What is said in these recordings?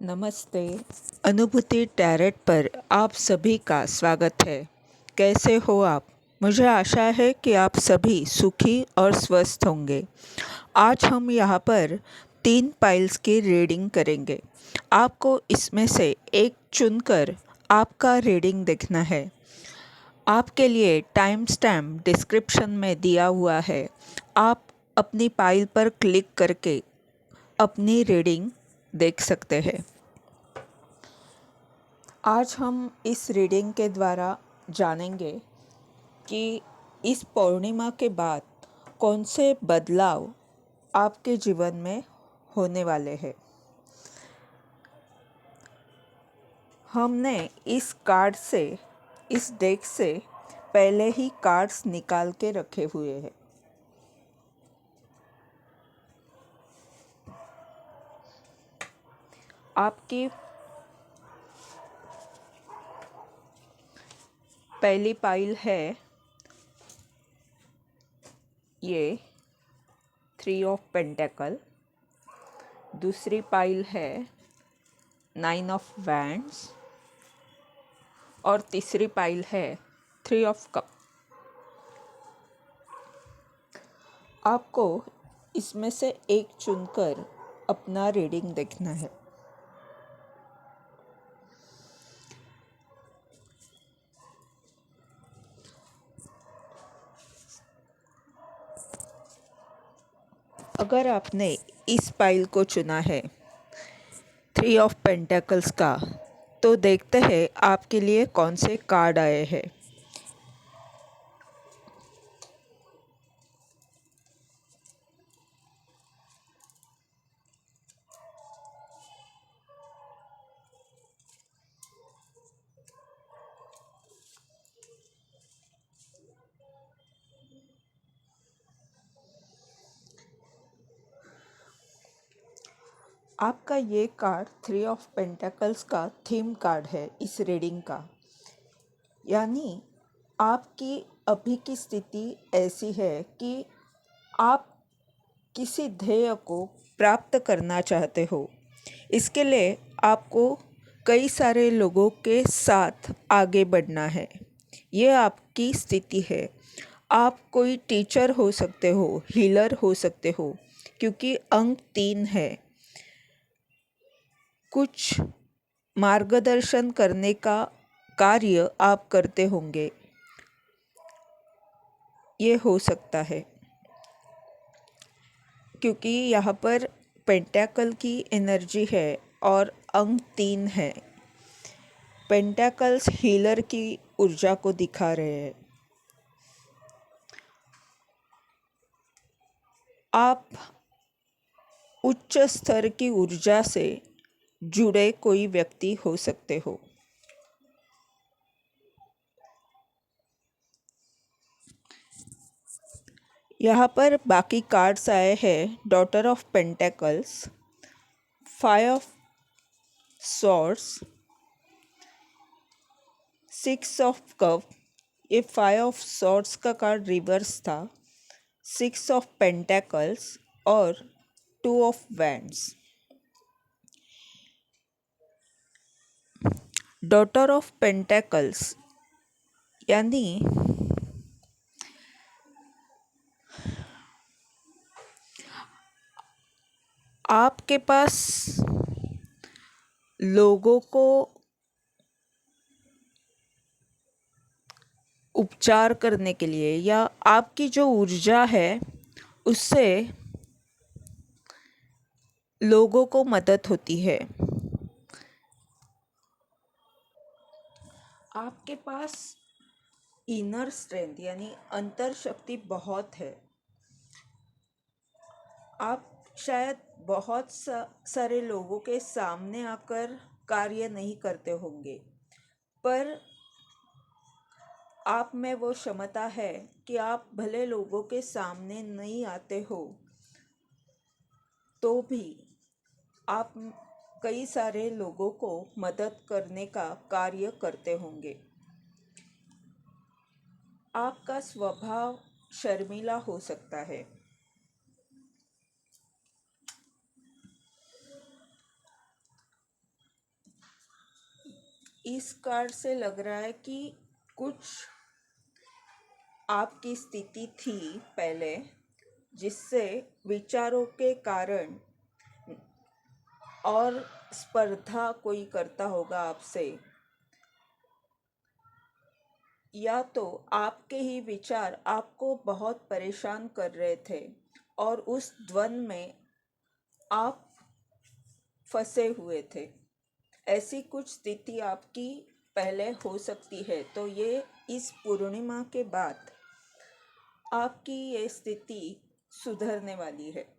नमस्ते। अनुभूति टैरेट पर आप सभी का स्वागत है। कैसे हो आप? मुझे आशा है कि आप सभी सुखी और स्वस्थ होंगे। आज हम यहाँ पर 3 पाइल्स की रीडिंग करेंगे। आपको इसमें से एक चुनकर आपका रीडिंग देखना है। आपके लिए टाइम स्टैम्प डिस्क्रिप्शन में दिया हुआ है। आप अपनी पाइल पर क्लिक करके अपनी रीडिंग देख सकते हैं। आज हम इस रीडिंग के द्वारा जानेंगे कि इस पूर्णिमा के बाद कौन से बदलाव आपके जीवन में होने वाले हैं। हमने इस कार्ड से, इस डेक से पहले ही कार्ड्स निकाल के रखे हुए हैं। आपकी पहली पाइल है ये 3 ऑफ पेंटेकल, दूसरी पाइल है 9 ऑफ वैंड्स और तीसरी पाइल है 3 ऑफ कप। आपको इसमें से एक चुनकर अपना रीडिंग देखना है। अगर आपने इस पाइल को चुना है 3 ऑफ पेंटेकल्स का, तो देखते हैं आपके लिए कौन से कार्ड आए हैं। आपका ये कार्ड 3 ऑफ पेंटेकल्स का थीम कार्ड है इस रीडिंग का। यानी आपकी अभी की स्थिति ऐसी है कि आप किसी ध्येय को प्राप्त करना चाहते हो। इसके लिए आपको कई सारे लोगों के साथ आगे बढ़ना है। ये आपकी स्थिति है। आप कोई टीचर हो सकते हो, हीलर हो सकते हो, क्योंकि अंक 3 है। कुछ मार्गदर्शन करने का कार्य आप करते होंगे, ये हो सकता है, क्योंकि यहाँ पर पेंटेकल की एनर्जी है और अंक 3 है। पेंटेकल्स हीलर की ऊर्जा को दिखा रहे हैं। आप उच्च स्तर की ऊर्जा से जुड़े कोई व्यक्ति हो सकते हो। यहाँ पर बाकी कार्ड्स आए हैं daughter of pentacles, 5 of swords, 6 of cup. ये 5 ऑफ सॉर्ड्स का कार्ड रिवर्स था, 6 ऑफ पेंटेकल्स और 2 of wands. Daughter of pentacles यानी आपके पास लोगों को उपचार करने के लिए या आपकी जो ऊर्जा है उससे लोगों को मदद होती है। आपके पास इनर स्ट्रेंथ यानी अंतर शक्ति बहुत है। आप शायद बहुत सारे लोगों के सामने आकर कार्य नहीं करते होंगे, पर आप में वो क्षमता है कि आप भले लोगों के सामने नहीं आते हो तो भी आप कई सारे लोगों को मदद करने का कार्य करते होंगे। आपका स्वभाव शर्मीला हो सकता है। इस कार्ड से लग रहा है कि कुछ आपकी स्थिति थी पहले, जिससे विचारों के कारण और स्पर्धा कोई करता होगा आपसे, या तो आपके ही विचार आपको बहुत परेशान कर रहे थे और उस द्वंद्व में आप फंसे हुए थे। ऐसी कुछ स्थिति आपकी पहले हो सकती है। तो ये इस पूर्णिमा के बाद आपकी ये स्थिति सुधरने वाली है।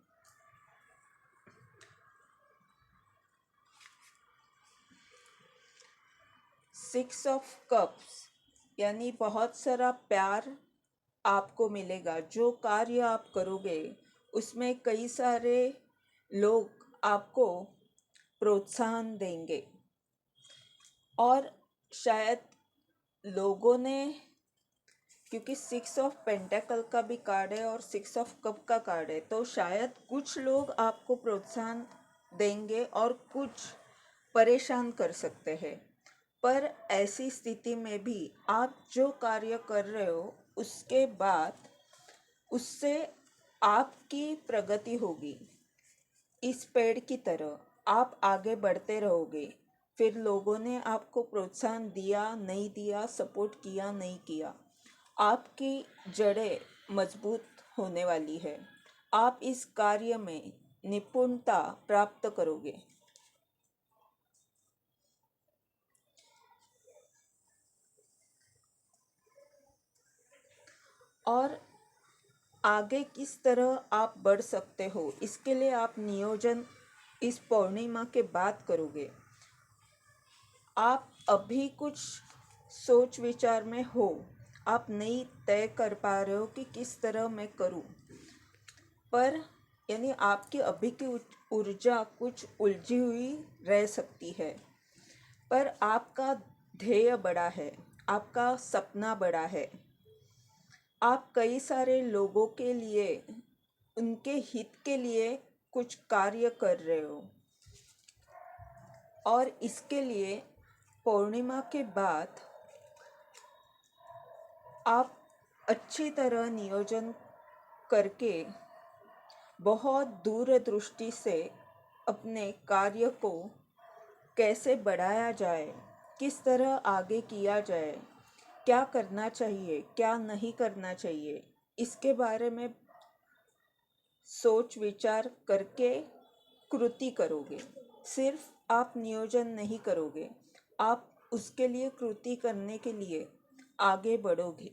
सिक्स ऑफ कप्स यानी बहुत सारा प्यार आपको मिलेगा। जो कार्य आप करोगे उसमें कई सारे लोग आपको प्रोत्साहन देंगे और शायद लोगों ने, क्योंकि सिक्स ऑफ पेंटेकल का भी कार्ड है और सिक्स ऑफ कप का कार्ड है, तो शायद कुछ लोग आपको प्रोत्साहन देंगे और कुछ परेशान कर सकते हैं। पर ऐसी स्थिति में भी आप जो कार्य कर रहे हो उसके बाद उससे आपकी प्रगति होगी। इस पेड़ की तरह आप आगे बढ़ते रहोगे। फिर लोगों ने आपको प्रोत्साहन दिया नहीं दिया, सपोर्ट किया नहीं किया, आपकी जड़ें मजबूत होने वाली है। आप इस कार्य में निपुणता प्राप्त करोगे। और आगे किस तरह आप बढ़ सकते हो, इसके लिए आप नियोजन इस पूर्णिमा के बाद करोगे। आप अभी कुछ सोच विचार में हो, आप नहीं तय कर पा रहे हो कि किस तरह मैं करूं, पर यानी आपकी अभी की ऊर्जा कुछ उलझी हुई रह सकती है। पर आपका ध्येय बड़ा है, आपका सपना बड़ा है। आप कई सारे लोगों के लिए, उनके हित के लिए कुछ कार्य कर रहे हो और इसके लिए पूर्णिमा के बाद आप अच्छी तरह नियोजन करके बहुत दूरदृष्टि से अपने कार्य को कैसे बढ़ाया जाए, किस तरह आगे किया जाए, क्या करना चाहिए क्या नहीं करना चाहिए, इसके बारे में सोच विचार करके कृति करोगे। सिर्फ आप नियोजन नहीं करोगे, आप उसके लिए कृति करने के लिए आगे बढ़ोगे।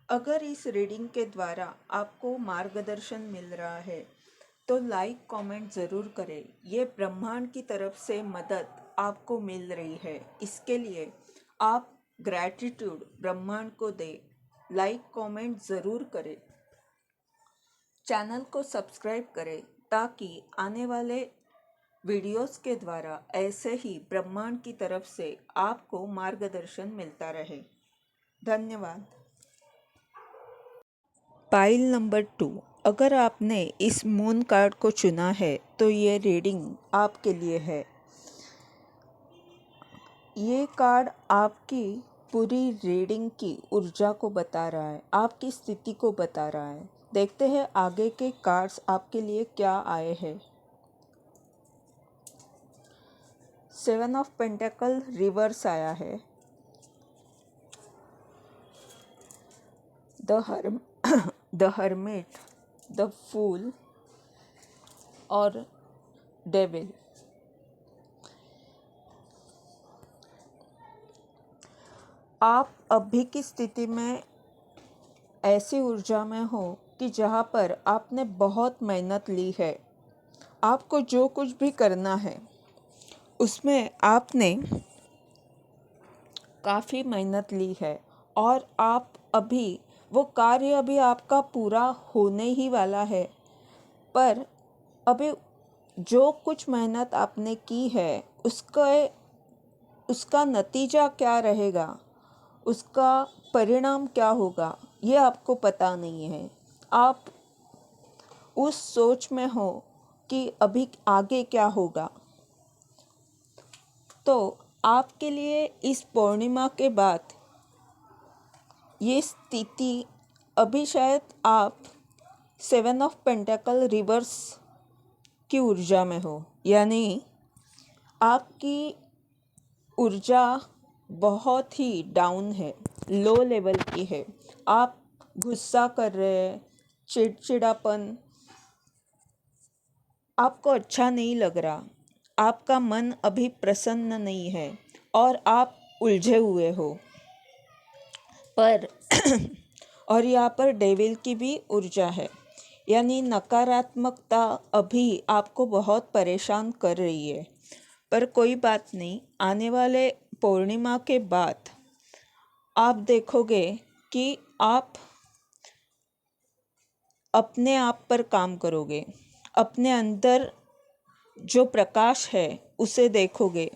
अगर इस रीडिंग के द्वारा आपको मार्गदर्शन मिल रहा है तो लाइक कमेंट ज़रूर करें। ये ब्रह्मांड की तरफ से मदद आपको मिल रही है, इसके लिए आप ग्रैटिट्यूड ब्रह्मांड को दें। लाइक कमेंट ज़रूर करें, चैनल को सब्सक्राइब करें ताकि आने वाले वीडियोस के द्वारा ऐसे ही ब्रह्मांड की तरफ से आपको मार्गदर्शन मिलता रहे। धन्यवाद। पाइल नंबर 2, अगर आपने इस मून कार्ड को चुना है तो ये रीडिंग आपके लिए है। ये कार्ड आपकी पूरी रीडिंग की ऊर्जा को बता रहा है, आपकी स्थिति को बता रहा है। देखते हैं आगे के कार्ड्स आपके लिए क्या आए हैं। 7 ऑफ पेंटेकल रिवर्स आया है, द हर्मिट, द फूल और डेविल। आप अभी की स्थिति में ऐसी ऊर्जा में हो कि जहाँ पर आपने बहुत मेहनत ली है। आपको जो कुछ भी करना है उसमें आपने काफ़ी मेहनत ली है और आप अभी वो कार्य अभी आपका पूरा होने ही वाला है। पर अभी जो कुछ मेहनत आपने की है उसका नतीजा क्या रहेगा, उसका परिणाम क्या होगा, ये आपको पता नहीं है। आप उस सोच में हो कि अभी आगे क्या होगा। तो आपके लिए इस पूर्णिमा के बाद ये स्थिति, अभी शायद आप 7 ऑफ पेंटेकल रिवर्स की ऊर्जा में हो, यानी आपकी ऊर्जा बहुत ही डाउन है, लो लेवल की है। आप गुस्सा कर रहे हैं, चिड़चिड़ापन, आपको अच्छा नहीं लग रहा, आपका मन अभी प्रसन्न नहीं है और आप उलझे हुए हो। पर और यहाँ पर डेविल की भी ऊर्जा है, यानी नकारात्मकता अभी आपको बहुत परेशान कर रही है। पर कोई बात नहीं, आने वाले पूर्णिमा के बाद आप देखोगे कि आप अपने आप पर काम करोगे, अपने अंदर जो प्रकाश है उसे देखोगे,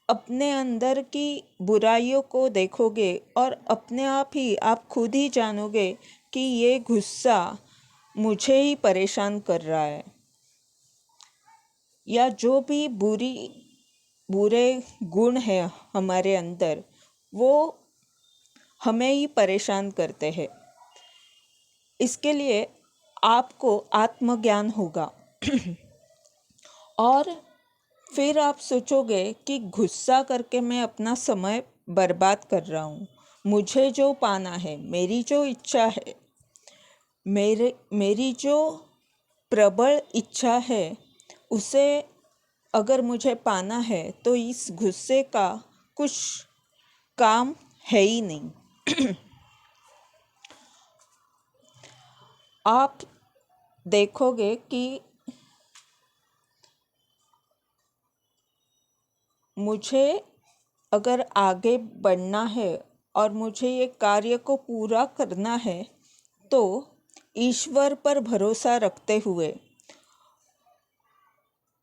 अपने अंदर की बुराइयों को देखोगे और अपने आप ही आप खुद ही जानोगे कि ये गुस्सा मुझे ही परेशान कर रहा है, या जो भी बुरे गुण हैं हमारे अंदर वो हमें ही परेशान करते हैं। इसके लिए आपको आत्मज्ञान होगा और फिर आप सोचोगे कि गुस्सा करके मैं अपना समय बर्बाद कर रहा हूँ। मुझे जो पाना है, मेरी जो इच्छा है, मेरी जो प्रबल इच्छा है, उसे अगर मुझे पाना है तो इस गुस्से का कुछ काम है ही नहीं। आप देखोगे कि मुझे अगर आगे बढ़ना है और मुझे ये कार्य को पूरा करना है तो ईश्वर पर भरोसा रखते हुए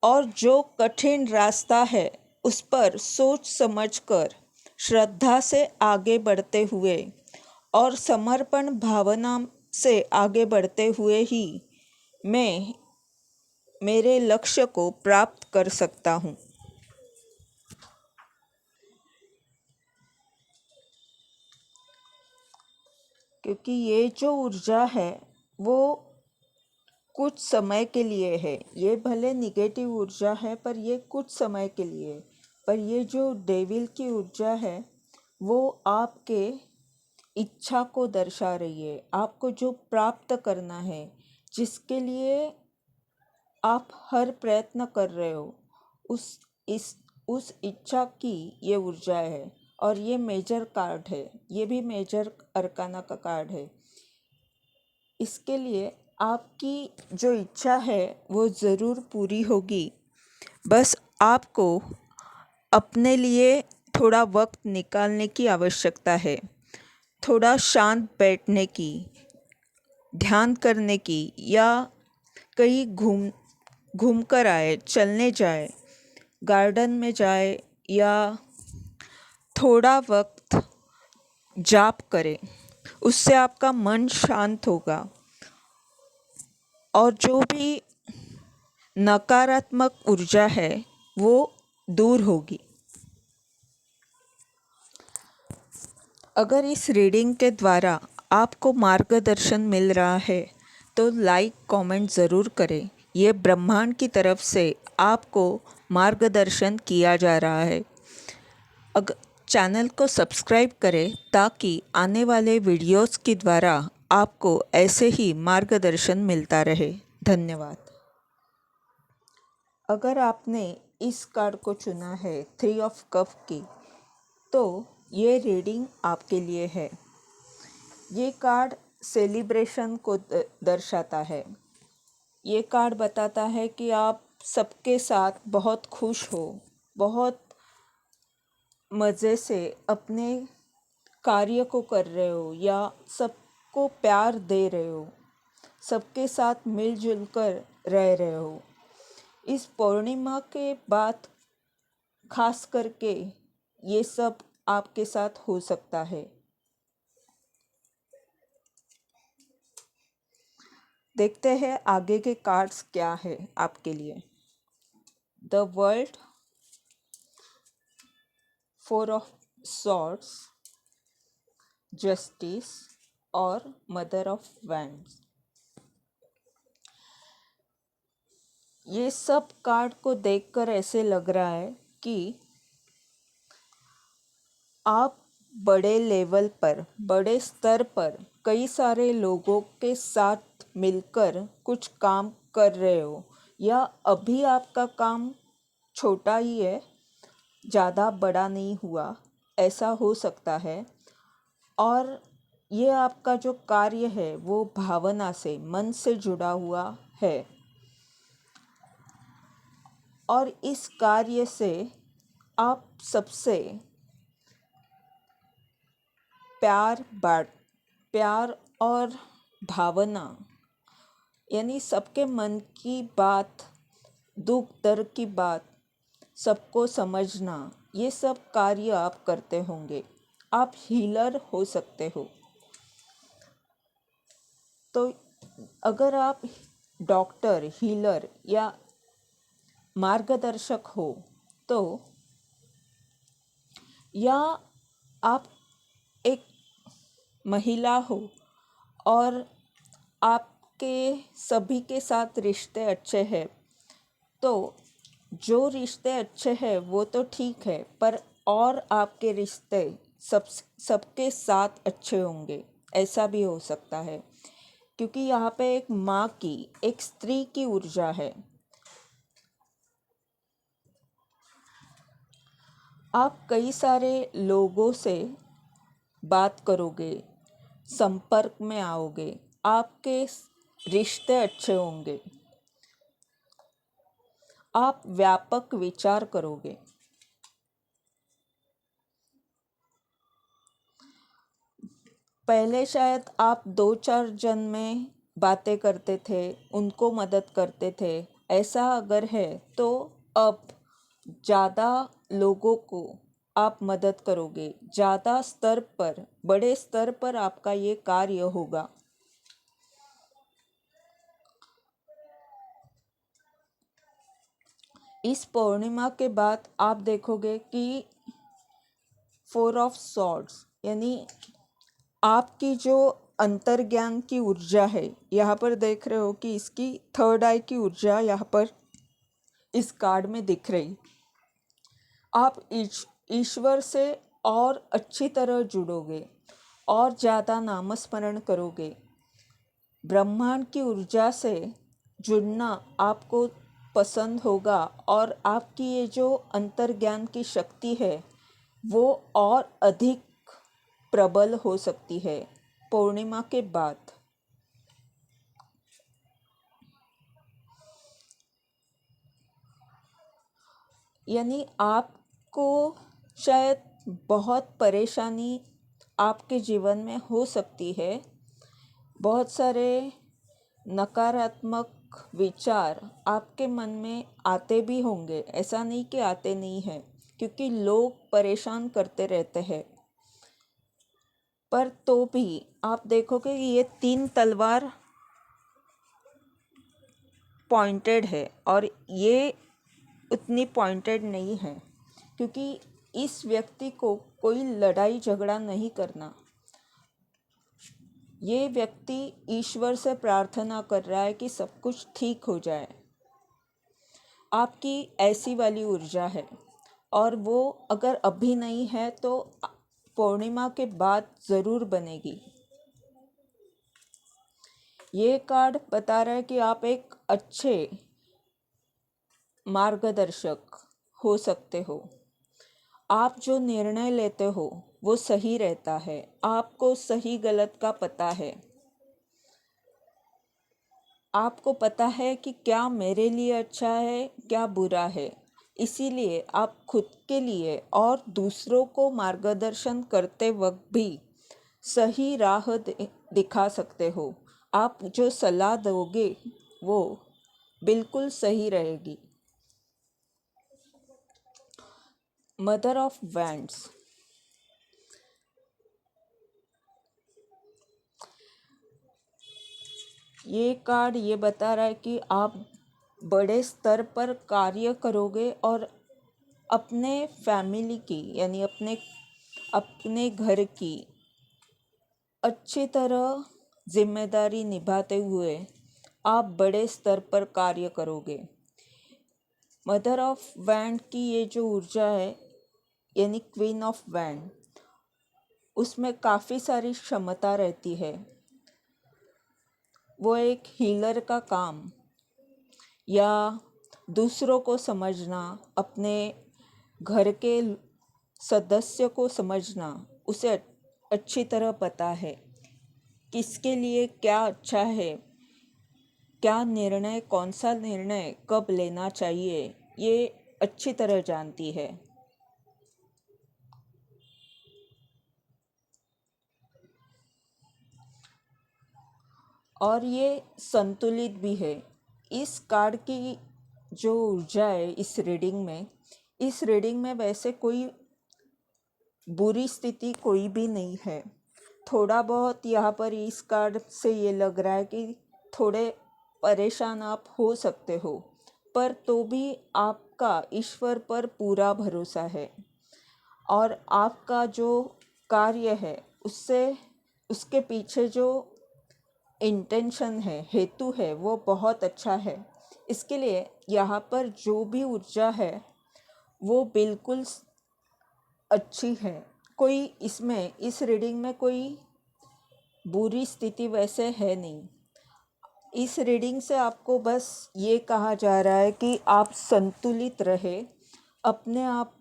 और जो कठिन रास्ता है उस पर सोच समझकर श्रद्धा से आगे बढ़ते हुए और समर्पण भावना से आगे बढ़ते हुए ही मैं मेरे लक्ष्य को प्राप्त कर सकता हूँ। क्योंकि ये जो ऊर्जा है वो कुछ समय के लिए है, ये भले निगेटिव ऊर्जा है पर ये कुछ समय के लिए है। पर ये जो डेविल की ऊर्जा है वो आपके इच्छा को दर्शा रही है, आपको जो प्राप्त करना है, जिसके लिए आप हर प्रयत्न कर रहे हो, उस इस उस इच्छा की ये ऊर्जा है। और ये मेजर कार्ड है, ये भी मेजर अरकाना का कार्ड है। इसके लिए आपकी जो इच्छा है वो ज़रूर पूरी होगी। बस आपको अपने लिए थोड़ा वक्त निकालने की आवश्यकता है, थोड़ा शांत बैठने की, ध्यान करने की, या कहीं घूम कर आए, चलने जाए, गार्डन में जाए, या थोड़ा वक्त जाप करें। उससे आपका मन शांत होगा और जो भी नकारात्मक ऊर्जा है वो दूर होगी। अगर इस रीडिंग के द्वारा आपको मार्गदर्शन मिल रहा है तो लाइक कमेंट ज़रूर करें। ये ब्रह्मांड की तरफ से आपको मार्गदर्शन किया जा रहा है। अगर चैनल को सब्सक्राइब करें ताकि आने वाले वीडियोस के द्वारा आपको ऐसे ही मार्गदर्शन मिलता रहे। धन्यवाद। अगर आपने इस कार्ड को चुना है 3 ऑफ कप की, तो ये रीडिंग आपके लिए है। ये कार्ड सेलिब्रेशन को दर्शाता है। ये कार्ड बताता है कि आप सबके साथ बहुत खुश हो, बहुत मज़े से अपने कार्य को कर रहे हो, या सबको प्यार दे रहे हो, सबके साथ मिलजुल कर रह रहे हो। इस पूर्णिमा के बाद खास करके ये सब आपके साथ हो सकता है। देखते हैं आगे के कार्ड्स क्या है आपके लिए। The world, four of swords, justice और मदर ऑफ वैंड्स। ये सब कार्ड को देखकर ऐसे लग रहा है कि आप बड़े लेवल पर, बड़े स्तर पर कई सारे लोगों के साथ मिलकर कुछ काम कर रहे हो, या अभी आपका काम छोटा ही है, ज़्यादा बड़ा नहीं हुआ, ऐसा हो सकता है। और ये आपका जो कार्य है वो भावना से, मन से जुड़ा हुआ है, और इस कार्य से आप सबसे प्यार और भावना, यानी सबके मन की बात, दुख दर्द की बात, सबको समझना, ये सब कार्य आप करते होंगे। आप हीलर हो सकते हो। तो अगर आप डॉक्टर, हीलर या मार्गदर्शक हो तो, या आप एक महिला हो और आपके सभी के साथ रिश्ते अच्छे हैं, तो जो रिश्ते अच्छे हैं वो तो ठीक है, पर और आपके रिश्ते सबके साथ अच्छे होंगे, ऐसा भी हो सकता है। क्योंकि यहाँ पे एक माँ की, एक स्त्री की ऊर्जा है। आप कई सारे लोगों से बात करोगे, संपर्क में आओगे, आपके रिश्ते अच्छे होंगे, आप व्यापक विचार करोगे। पहले शायद आप 2-4 जन में बातें करते थे, उनको मदद करते थे, ऐसा अगर है तो अब ज़्यादा लोगों को आप मदद करोगे, ज़्यादा स्तर पर, बड़े स्तर पर आपका ये कार्य होगा। इस पूर्णिमा के बाद आप देखोगे कि फोर ऑफ सॉर्ड्स, यानी आपकी जो अंतर्ज्ञान की ऊर्जा है, यहाँ पर देख रहे हो कि इसकी थर्ड आई की ऊर्जा यहाँ पर इस कार्ड में दिख रही। आप ईश्वर से और अच्छी तरह जुड़ोगे और ज़्यादा नामस्मरण करोगे। ब्रह्मांड की ऊर्जा से जुड़ना आपको पसंद होगा, और आपकी ये जो अंतर्ज्ञान की शक्ति है वो और अधिक प्रबल हो सकती है पूर्णिमा के बाद। यानी आपको शायद बहुत परेशानी आपके जीवन में हो सकती है, बहुत सारे नकारात्मक विचार आपके मन में आते भी होंगे, ऐसा नहीं कि आते नहीं हैं, क्योंकि लोग परेशान करते रहते हैं। पर तो भी आप देखोगे कि ये 3 तलवार पॉइंटेड है, और ये उतनी पॉइंटेड नहीं है, क्योंकि इस व्यक्ति को कोई लड़ाई झगड़ा नहीं करना। ये व्यक्ति ईश्वर से प्रार्थना कर रहा है कि सब कुछ ठीक हो जाए। आपकी ऐसी वाली ऊर्जा है, और वो अगर अभी नहीं है तो पूर्णिमा के बाद ज़रूर बनेगी। ये कार्ड बता रहा है कि आप एक अच्छे मार्गदर्शक हो सकते हो। आप जो निर्णय लेते हो वो सही रहता है, आपको सही गलत का पता है। आपको पता है कि क्या मेरे लिए अच्छा है, क्या बुरा है। इसीलिए आप खुद के लिए और दूसरों को मार्गदर्शन करते वक्त भी सही राह दिखा सकते हो। आप जो सलाह दोगे वो बिल्कुल सही रहेगी। मदर ऑफ वैंड्स, ये कार्ड ये बता रहा है कि आप बड़े स्तर पर कार्य करोगे और अपने फैमिली की यानी अपने घर की अच्छी तरह जिम्मेदारी निभाते हुए आप बड़े स्तर पर कार्य करोगे। मदर ऑफ वैंड की ये जो ऊर्जा है यानी क्वीन ऑफ वैंड, उसमें काफ़ी सारी क्षमता रहती है। वो एक हीलर का काम या दूसरों को समझना, अपने घर के सदस्य को समझना उसे अच्छी तरह पता है। किसके लिए क्या अच्छा है, क्या निर्णय, कौन सा निर्णय कब लेना चाहिए, ये अच्छी तरह जानती है। और ये संतुलित भी है। इस कार्ड की जो ऊर्जा है इस रीडिंग में वैसे कोई बुरी स्थिति कोई भी नहीं है। थोड़ा बहुत यहाँ पर इस कार्ड से ये लग रहा है कि थोड़े परेशान आप हो सकते हो, पर तो भी आपका ईश्वर पर पूरा भरोसा है और आपका जो कार्य है उसके पीछे जो इंटेंशन है, हेतु है, वो बहुत अच्छा है। इसके लिए यहाँ पर जो भी ऊर्जा है वो बिल्कुल अच्छी है। कोई इस रीडिंग में कोई बुरी स्थिति वैसे है नहीं। इस रीडिंग से आपको बस ये कहा जा रहा है कि आप संतुलित रहे, अपने आप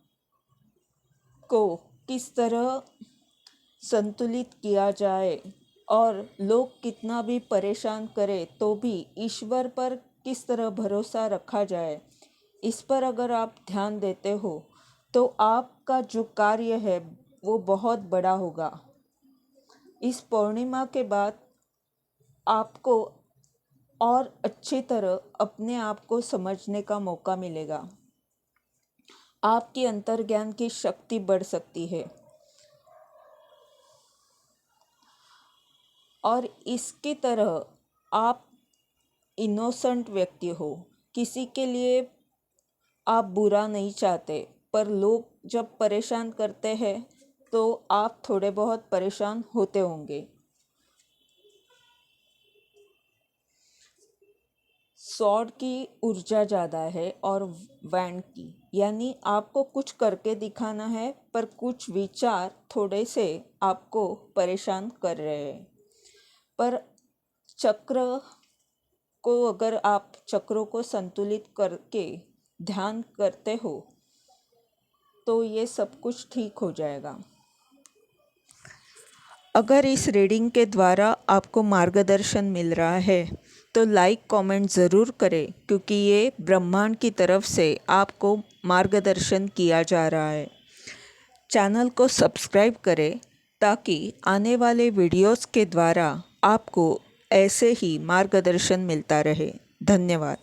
को किस तरह संतुलित किया जाए और लोग कितना भी परेशान करें तो भी ईश्वर पर किस तरह भरोसा रखा जाए, इस पर अगर आप ध्यान देते हो तो आपका जो कार्य है वो बहुत बड़ा होगा। इस पूर्णिमा के बाद आपको और अच्छी तरह अपने आप को समझने का मौका मिलेगा। आपकी अंतर्ज्ञान की शक्ति बढ़ सकती है और इसकी तरह आप इनोसेंट व्यक्ति हो। किसी के लिए आप बुरा नहीं चाहते, पर लोग जब परेशान करते हैं तो आप थोड़े बहुत परेशान होते होंगे। सॉर्ड की ऊर्जा ज़्यादा है और वैंड की, यानी आपको कुछ करके दिखाना है, पर कुछ विचार थोड़े से आपको परेशान कर रहे हैं। पर अगर आप चक्रों को संतुलित करके ध्यान करते हो तो ये सब कुछ ठीक हो जाएगा। अगर इस रीडिंग के द्वारा आपको मार्गदर्शन मिल रहा है तो लाइक कमेंट ज़रूर करें, क्योंकि ये ब्रह्मांड की तरफ से आपको मार्गदर्शन किया जा रहा है। चैनल को सब्सक्राइब करें ताकि आने वाले वीडियोस के द्वारा आपको ऐसे ही मार्गदर्शन मिलता रहे। धन्यवाद।